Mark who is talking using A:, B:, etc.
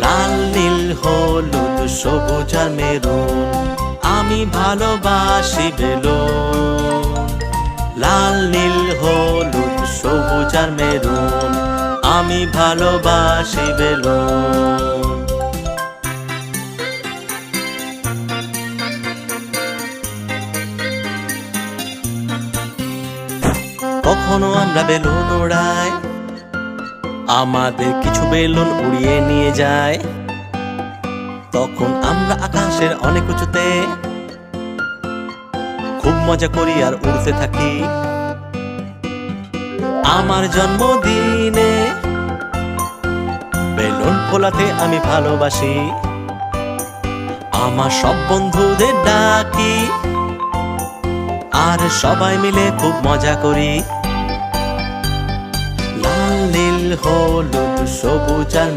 A: লাল নীল হলুদ সবুজ আর মেরুন, আমি ভালোবাসি বেলুন। লাল নীল হলুদ সবুজ আর মেরুন, আমি ভালোবাসি বেলুন। কখনো আমরা বেলুন উড়াই, আমাদের কিছু বেলুন উড়িয়ে নিয়ে যায়। তখন আমরা আকাশের অনেক উঁচুতে খুব মজা করি আর উড়তে থাকি। আমার জন্মদিনে বেলুন ফোলাতে আমি ভালোবাসি, আমার সব বন্ধুদের ডাকি, আর সবাই মিলে খুব মজা করি। লাল নীল হলুদ সবুজ আর